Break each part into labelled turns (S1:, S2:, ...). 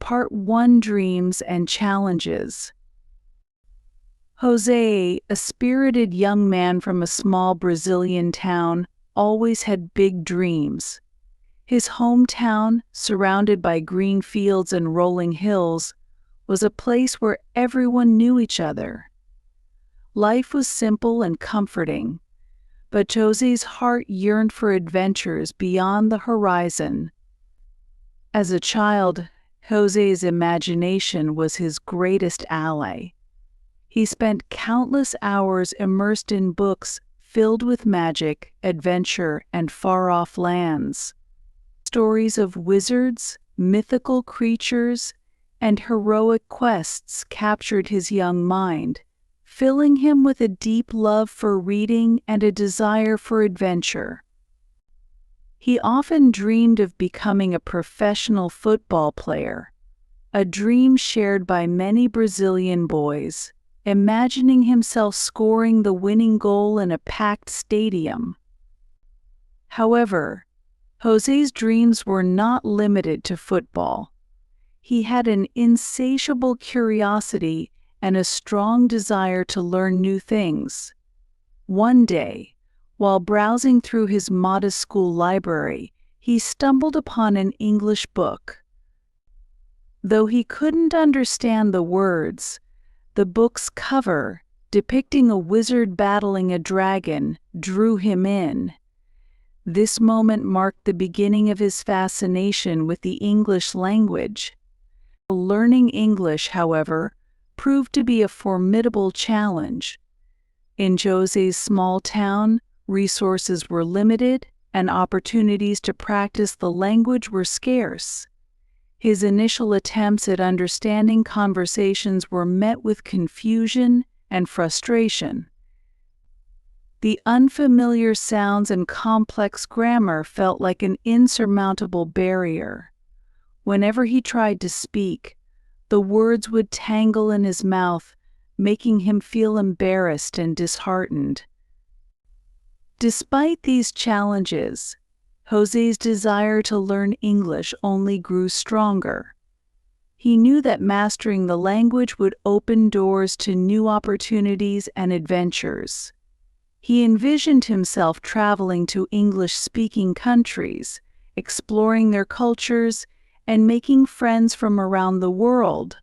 S1: Part 1: Dreams and Challenges. Jose, a spirited young man from a small Brazilian town, always had big dreams. His hometown, surrounded by green fields and rolling hills, was a place where everyone knew each other. Life was simple and comforting, but Jose's heart yearned for adventures beyond the horizon. As a child, Jose's imagination was his greatest ally. He spent countless hours immersed in books filled with magic, adventure, and far-off lands. Stories of wizards, mythical creatures, and heroic quests captured his young mind, filling him with a deep love for reading and a desire for adventure. He often dreamed of becoming a professional football player, a dream shared by many Brazilian boys, imagining himself scoring the winning goal in a packed stadium. However, Jose's dreams were not limited to football. He had an insatiable curiosity and a strong desire to learn new things. One day, while browsing through his modest school library, he stumbled upon an English book. Though he couldn't understand the words, the book's cover, depicting a wizard battling a dragon, drew him in. This moment marked the beginning of his fascination with the English language. Learning English, however, proved to be a formidable challenge. In Jose's small town, resources were limited, and opportunities to practice the language were scarce. His initial attempts at understanding conversations were met with confusion and frustration. The unfamiliar sounds and complex grammar felt like an insurmountable barrier. Whenever he tried to speak, the words would tangle in his mouth, making him feel embarrassed and disheartened. Despite these challenges, Jose's desire to learn English only grew stronger. He knew that mastering the language would open doors to new opportunities and adventures. He envisioned himself traveling to English-speaking countries, exploring their cultures, and making friends from around the world.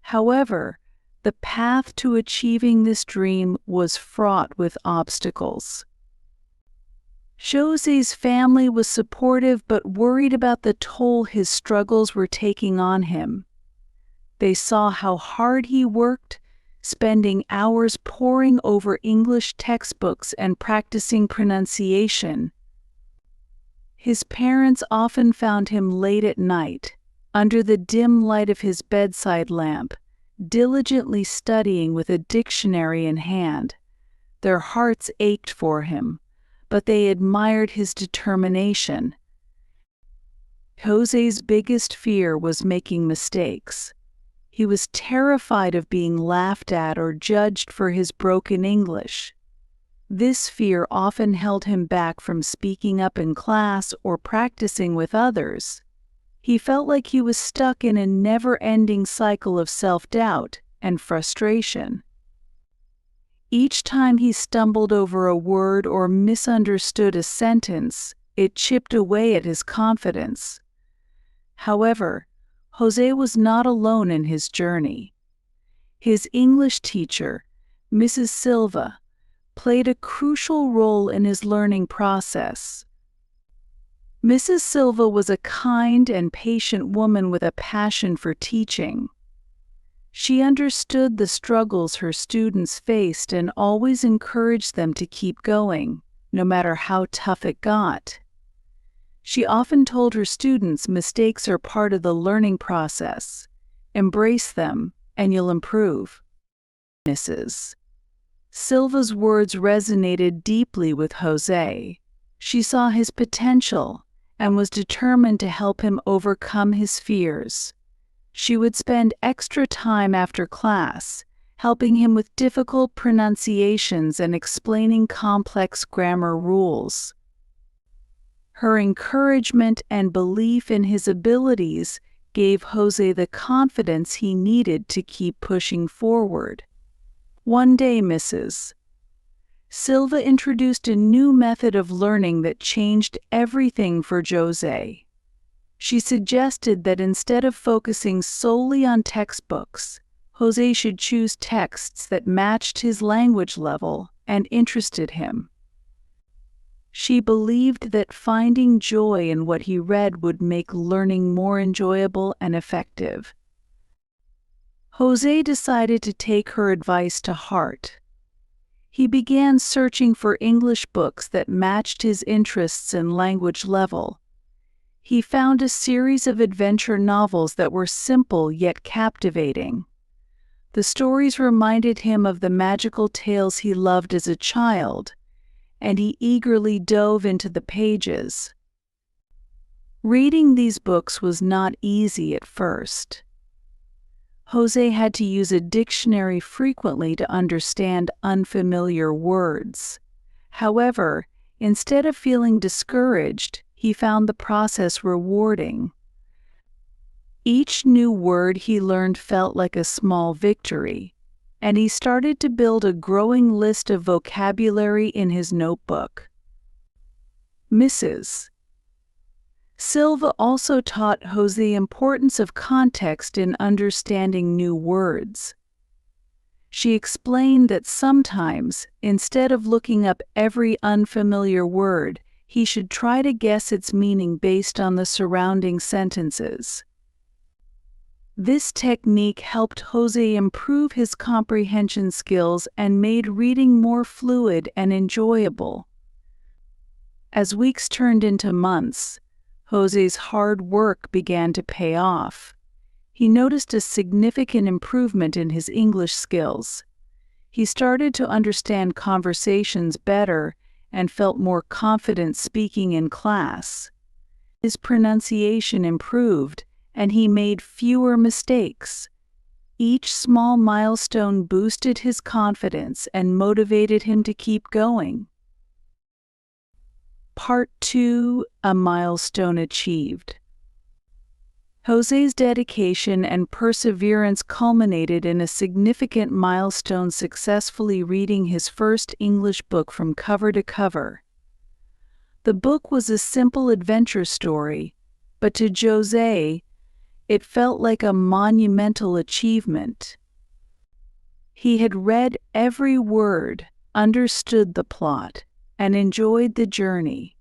S1: However, the path to achieving this dream was fraught with obstacles. Jose's family was supportive but worried about the toll his struggles were taking on him. They saw how hard he worked, spending hours poring over English textbooks and practicing pronunciation. His parents often found him late at night, under the dim light of his bedside lamp, diligently studying with a dictionary in hand. Their hearts ached for him, but they admired his determination. Jose's biggest fear was making mistakes. He was terrified of being laughed at or judged for his broken English. This fear often held him back from speaking up in class or practicing with others. He felt like he was stuck in a never-ending cycle of self-doubt and frustration. Each time he stumbled over a word or misunderstood a sentence, it chipped away at his confidence. However, Jose was not alone in his journey. His English teacher, Mrs. Silva, played a crucial role in his learning process. Mrs. Silva was a kind and patient woman with a passion for teaching. She understood the struggles her students faced and always encouraged them to keep going, no matter how tough it got. She often told her students mistakes are part of the learning process. Embrace them, and you'll improve. Mrs. Silva's words resonated deeply with Jose. She saw his potential and was determined to help him overcome his fears. She would spend extra time after class, helping him with difficult pronunciations and explaining complex grammar rules. Her encouragement and belief in his abilities gave Jose the confidence he needed to keep pushing forward. One day, Mrs. Silva introduced a new method of learning that changed everything for Jose. She suggested that instead of focusing solely on textbooks, Jose should choose texts that matched his language level and interested him. She believed that finding joy in what he read would make learning more enjoyable and effective. Jose decided to take her advice to heart. He began searching for English books that matched his interests and language level. He found a series of adventure novels that were simple yet captivating. The stories reminded him of the magical tales he loved as a child, and he eagerly dove into the pages. Reading these books was not easy at first. Jose had to use a dictionary frequently to understand unfamiliar words. However, instead of feeling discouraged, he found the process rewarding. Each new word he learned felt like a small victory, and he started to build a growing list of vocabulary in his notebook. Mrs. Silva also taught Jose the importance of context in understanding new words. She explained that sometimes, instead of looking up every unfamiliar word, he should try to guess its meaning based on the surrounding sentences. This technique helped Jose improve his comprehension skills and made reading more fluid and enjoyable. As weeks turned into months, Jose's hard work began to pay off. He noticed a significant improvement in his English skills. He started to understand conversations better and felt more confident speaking in class. His pronunciation improved, and he made fewer mistakes. Each small milestone boosted his confidence and motivated him to keep going. Part 2: A Milestone Achieved. Jose's dedication and perseverance culminated in a significant milestone: successfully reading his first English book from cover to cover. The book was a simple adventure story, but to Jose, it felt like a monumental achievement. He had read every word, understood the plot, and enjoyed the journey.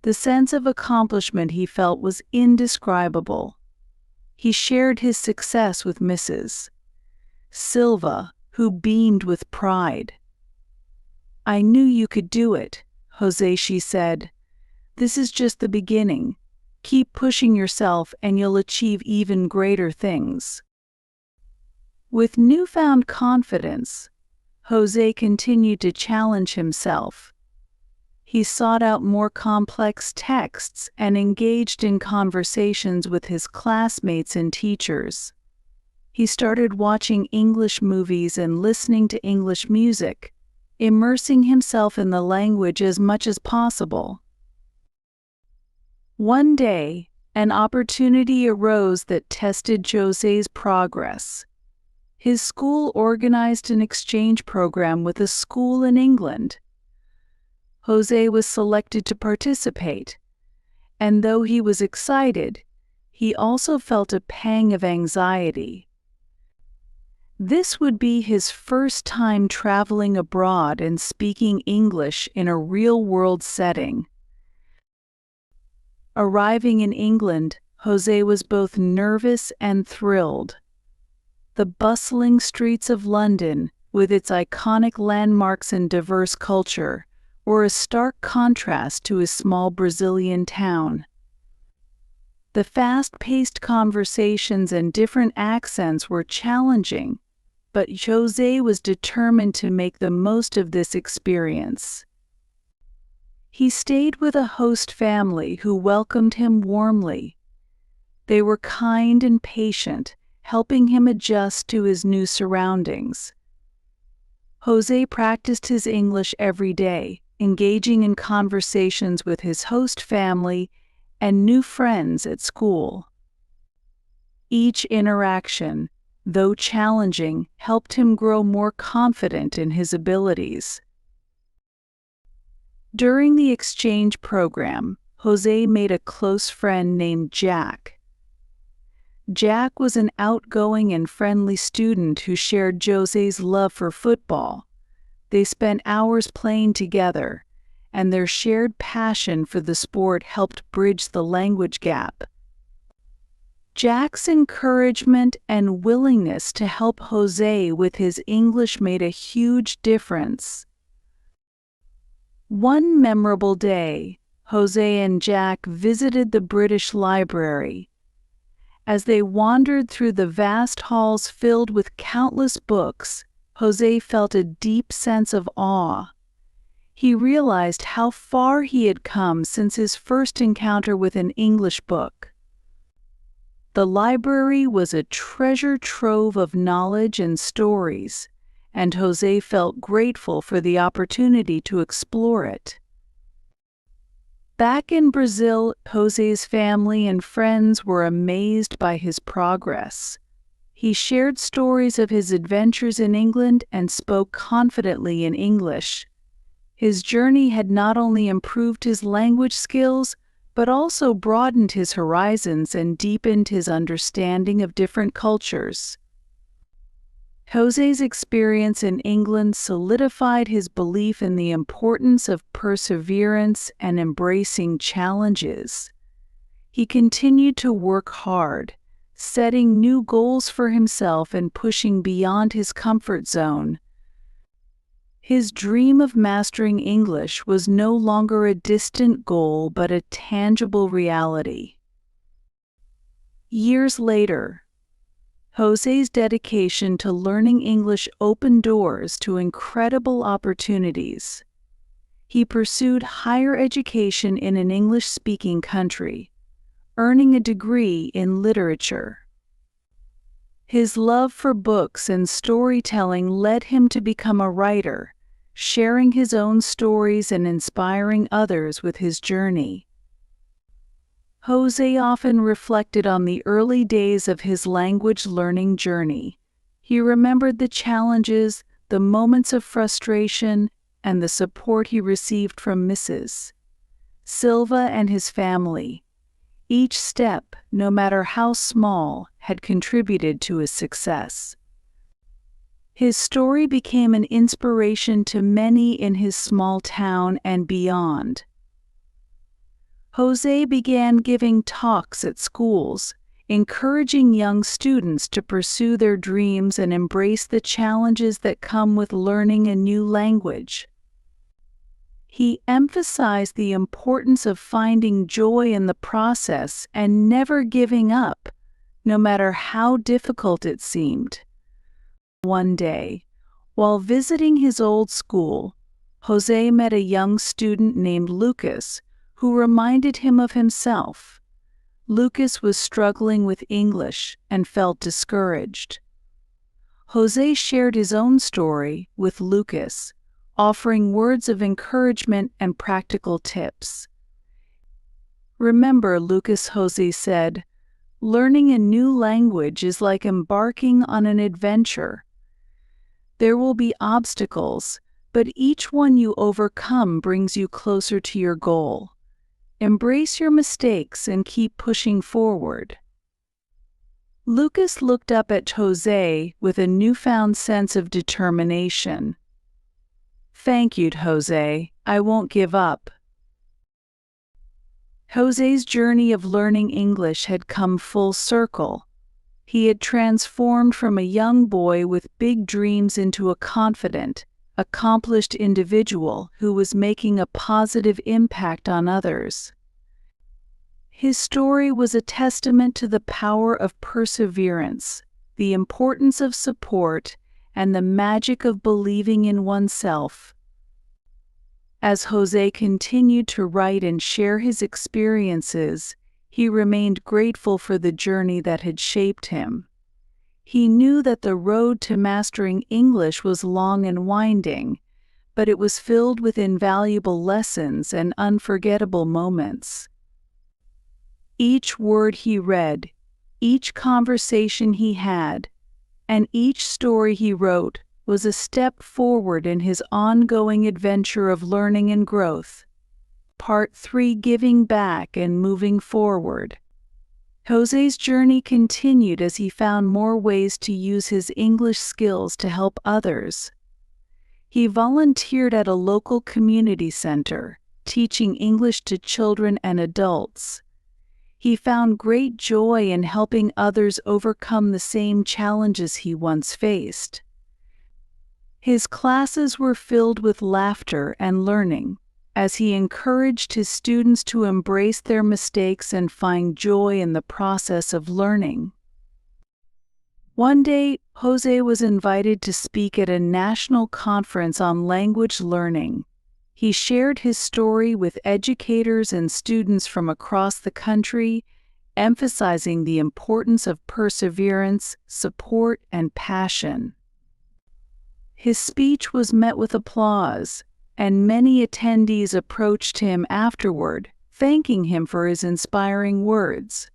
S1: The sense of accomplishment he felt was indescribable. He shared his success with Mrs. Silva, who beamed with pride. "I knew you could do it, Jose," she said. "This is just the beginning. Keep pushing yourself and you'll achieve even greater things." With newfound confidence, Jose continued to challenge himself. He sought out more complex texts and engaged in conversations with his classmates and teachers. He started watching English movies and listening to English music, immersing himself in the language as much as possible. One day, an opportunity arose that tested Jose's progress. His school organized an exchange program with a school in England. Jose was selected to participate, and though he was excited, he also felt a pang of anxiety. This would be his first time traveling abroad and speaking English in a real-world setting. Arriving in England, Jose was both nervous and thrilled. The bustling streets of London, with its iconic landmarks and diverse culture, were a stark contrast to his small Brazilian town. The fast-paced conversations and different accents were challenging, but Jose was determined to make the most of this experience. He stayed with a host family who welcomed him warmly. They were kind and patient, helping him adjust to his new surroundings. Jose practiced his English every day, engaging in conversations with his host family and new friends at school. Each interaction, though challenging, helped him grow more confident in his abilities. During the exchange program, Jose made a close friend named Jack. Jack was an outgoing and friendly student who shared Jose's love for football. They spent hours playing together, and their shared passion for the sport helped bridge the language gap. Jack's encouragement and willingness to help Jose with his English made a huge difference. One memorable day, Jose and Jack visited the British Library. As they wandered through the vast halls filled with countless books, Jose felt a deep sense of awe. He realized how far he had come since his first encounter with an English book. The library was a treasure trove of knowledge and stories, and Jose felt grateful for the opportunity to explore it. Back in Brazil, Jose's family and friends were amazed by his progress. He shared stories of his adventures in England and spoke confidently in English. His journey had not only improved his language skills, but also broadened his horizons and deepened his understanding of different cultures. Jose's experience in England solidified his belief in the importance of perseverance and embracing challenges. He continued to work hard, setting new goals for himself and pushing beyond his comfort zone. His dream of mastering English was no longer a distant goal but a tangible reality. Years later, Jose's dedication to learning English opened doors to incredible opportunities. He pursued higher education in an English-speaking country, earning a degree in literature. His love for books and storytelling led him to become a writer, sharing his own stories and inspiring others with his journey. Jose often reflected on the early days of his language learning journey. He remembered the challenges, the moments of frustration, and the support he received from Mrs. Silva and his family. Each step, no matter how small, had contributed to his success. His story became an inspiration to many in his small town and beyond. Jose began giving talks at schools, encouraging young students to pursue their dreams and embrace the challenges that come with learning a new language. He emphasized the importance of finding joy in the process and never giving up, no matter how difficult it seemed. One day, while visiting his old school, Jose met a young student named Lucas, who reminded him of himself. Lucas was struggling with English and felt discouraged. Jose shared his own story with Lucas, offering words of encouragement and practical tips. "Remember," Lucas, Jose said, "learning a new language is like embarking on an adventure. There will be obstacles, but each one you overcome brings you closer to your goal. Embrace your mistakes and keep pushing forward." Lucas looked up at Jose with a newfound sense of determination. "Thank you, Jose. I won't give up." Jose's journey of learning English had come full circle. He had transformed from a young boy with big dreams into a confident, accomplished individual who was making a positive impact on others. His story was a testament to the power of perseverance, the importance of support, and the magic of believing in oneself. As Jose continued to write and share his experiences, he remained grateful for the journey that had shaped him. He knew that the road to mastering English was long and winding, but it was filled with invaluable lessons and unforgettable moments. Each word he read, Each conversation he had, and each story he wrote, was a step forward in his ongoing adventure of learning and growth. Part 3: Giving Back and Moving Forward. José's journey continued as he found more ways to use his English skills to help others. He volunteered at a local community center, teaching English to children and adults. He found great joy in helping others overcome the same challenges he once faced. His classes were filled with laughter and learning, as he encouraged his students to embrace their mistakes and find joy in the process of learning. One day, José was invited to speak at a national conference on language learning. He shared his story with educators and students from across the country, emphasizing the importance of perseverance, support, and passion. His speech was met with applause, and many attendees approached him afterward, thanking him for his inspiring words.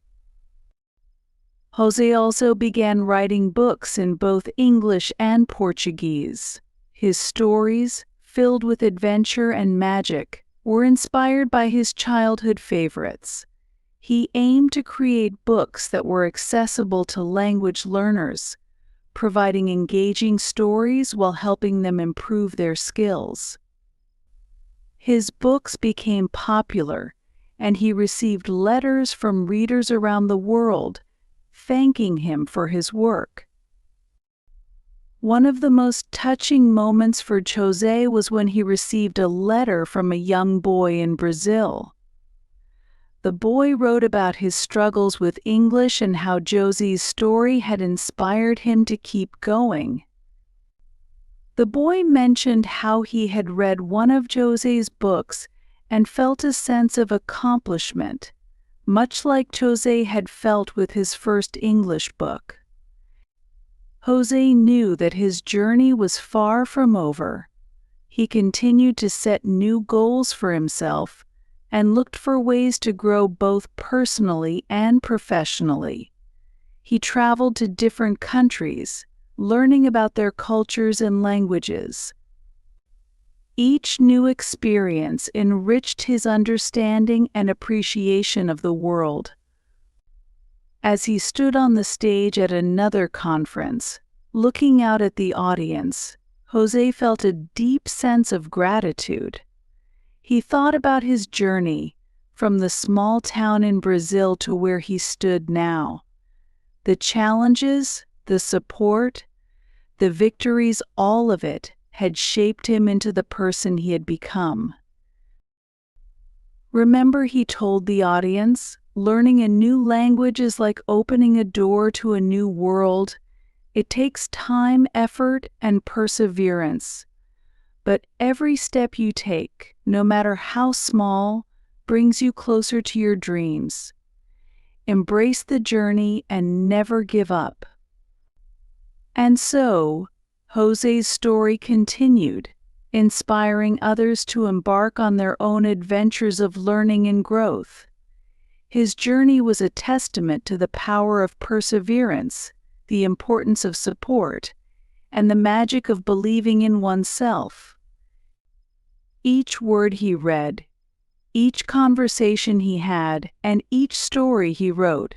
S1: José also began writing books in both English and Portuguese. His stories, filled with adventure and magic, were inspired by his childhood favorites. He aimed to create books that were accessible to language learners, providing engaging stories while helping them improve their skills. His books became popular, and he received letters from readers around the world, thanking him for his work. One of the most touching moments for José was when he received a letter from a young boy in Brazil. The boy wrote about his struggles with English and how José's story had inspired him to keep going. The boy mentioned how he had read one of José's books and felt a sense of accomplishment, much like José had felt with his first English book. José knew that his journey was far from over. He continued to set new goals for himself and looked for ways to grow both personally and professionally. He traveled to different countries, learning about their cultures and languages. Each new experience enriched his understanding and appreciation of the world. As he stood on the stage at another conference, looking out at the audience, José felt a deep sense of gratitude. He thought about his journey, from the small town in Brazil to where he stood now. The challenges, the support, the victories, all of it had shaped him into the person he had become. Remember, he told the audience, learning a new language is like opening a door to a new world. It takes time, effort, and perseverance. But every step you take, no matter how small, brings you closer to your dreams. Embrace the journey and never give up. And so, José's story continued, inspiring others to embark on their own adventures of learning and growth. His journey was a testament to the power of perseverance, the importance of support, and the magic of believing in oneself. Each word he read, each conversation he had, and each story he wrote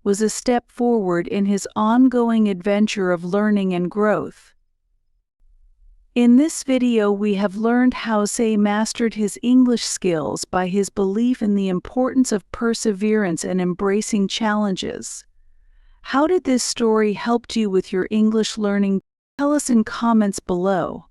S1: was a step forward in his ongoing adventure of learning and growth. In this video, we have learned how José mastered his English skills by his belief in the importance of perseverance and embracing challenges. How did this story help you with your English learning? Tell us in comments below.